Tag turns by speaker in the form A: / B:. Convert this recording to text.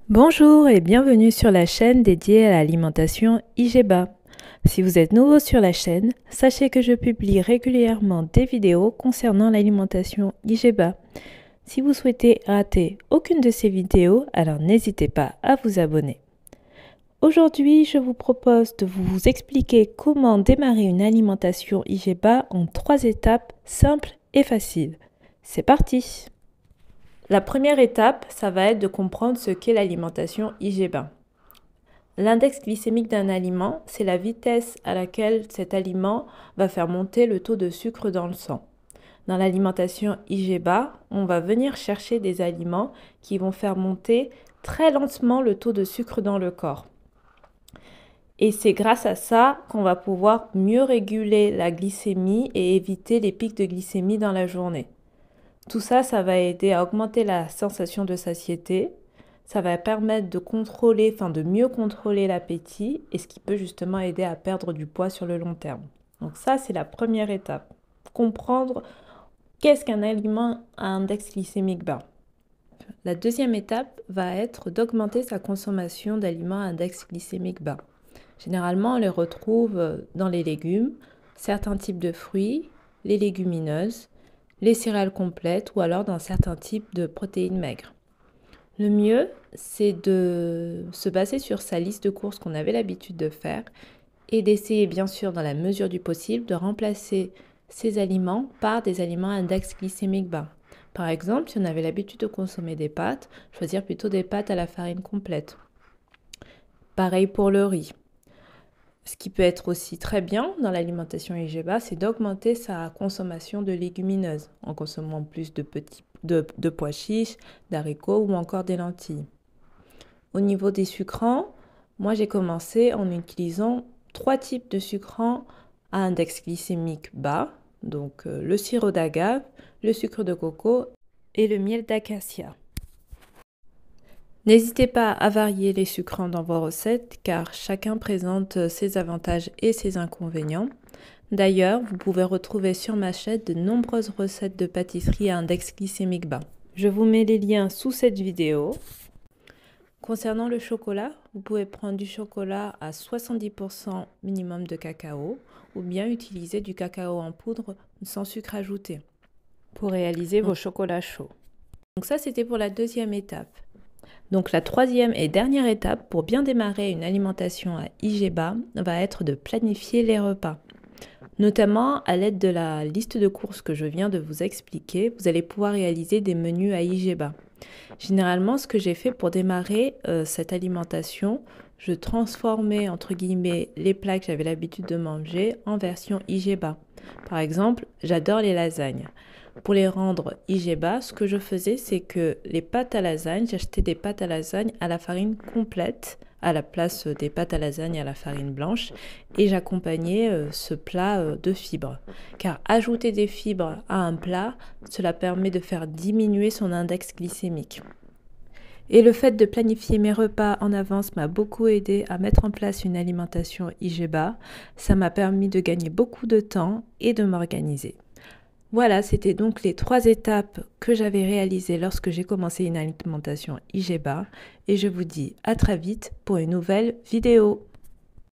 A: Bonjour et bienvenue sur la chaîne dédiée à l'alimentation IGEBA. Si vous êtes nouveau sur la chaîne, sachez que je publie régulièrement des vidéos concernant l'alimentation IGEBA. Si vous souhaitez rater aucune de ces vidéos, alors n'hésitez pas à vous abonner. Aujourd'hui, je vous propose de vous expliquer comment démarrer une alimentation IGEBA en 3 étapes simples et faciles. C'est parti! La première étape, ça va être de comprendre ce qu'est l'alimentation IGEBA. L'index glycémique d'un aliment, c'est la vitesse à laquelle cet aliment va faire monter le taux de sucre dans le sang. Dans l'alimentation IGEBA, on va venir chercher des aliments qui vont faire monter très lentement le taux de sucre dans le corps. Et c'est grâce à ça qu'on va pouvoir mieux réguler la glycémie et éviter les pics de glycémie dans la journée. Tout ça, ça va aider à augmenter la sensation de satiété. Ça va permettre de mieux contrôler l'appétit et ce qui peut justement aider à perdre du poids sur le long terme. Donc ça, c'est la première étape. Comprendre qu'est-ce qu'un aliment à index glycémique bas. La deuxième étape va être d'augmenter sa consommation d'aliments à index glycémique bas. Généralement, on les retrouve dans les légumes, certains types de fruits, les légumineuses, les céréales complètes ou alors dans certains types de protéines maigres. Le mieux, c'est de se baser sur sa liste de courses qu'on avait l'habitude de faire et d'essayer bien sûr dans la mesure du possible de remplacer ces aliments par des aliments à index glycémique bas. Par exemple, si on avait l'habitude de consommer des pâtes, choisir plutôt des pâtes à la farine complète. Pareil pour le riz. Ce qui peut être aussi très bien dans l'alimentation IGEBA, c'est d'augmenter sa consommation de légumineuses en consommant plus de pois chiches, d'haricots ou encore des lentilles. Au niveau des sucrants, moi j'ai commencé en utilisant 3 types de sucrants à index glycémique bas, donc le sirop d'agave, le sucre de coco et le miel d'acacia. N'hésitez pas à varier les sucrants dans vos recettes car chacun présente ses avantages et ses inconvénients. D'ailleurs, vous pouvez retrouver sur ma chaîne de nombreuses recettes de pâtisserie à index glycémique bas. Je vous mets les liens sous cette vidéo. Concernant le chocolat, vous pouvez prendre du chocolat à 70% minimum de cacao ou bien utiliser du cacao en poudre sans sucre ajouté pour réaliser vos chocolats chauds. Donc ça, c'était pour la deuxième étape. Donc la troisième et dernière étape pour bien démarrer une alimentation à IGEBA va être de planifier les repas. Notamment à l'aide de la liste de courses que je viens de vous expliquer, vous allez pouvoir réaliser des menus à IGEBA. Généralement, ce que j'ai fait pour démarrer cette alimentation, je transformais entre guillemets les plats que j'avais l'habitude de manger en version IGEBA. Par exemple, j'adore les lasagnes. Pour les rendre IGEBA, ce que je faisais, c'est que les pâtes à lasagne, j'achetais des pâtes à lasagne à la farine complète à la place des pâtes à lasagne à la farine blanche et j'accompagnais ce plat de fibres. Car ajouter des fibres à un plat, cela permet de faire diminuer son index glycémique. Et le fait de planifier mes repas en avance m'a beaucoup aidé à mettre en place une alimentation IGEBA. Ça m'a permis de gagner beaucoup de temps et de m'organiser. Voilà, c'était donc les 3 étapes que j'avais réalisées lorsque j'ai commencé une alimentation IGEBA et je vous dis à très vite pour une nouvelle vidéo.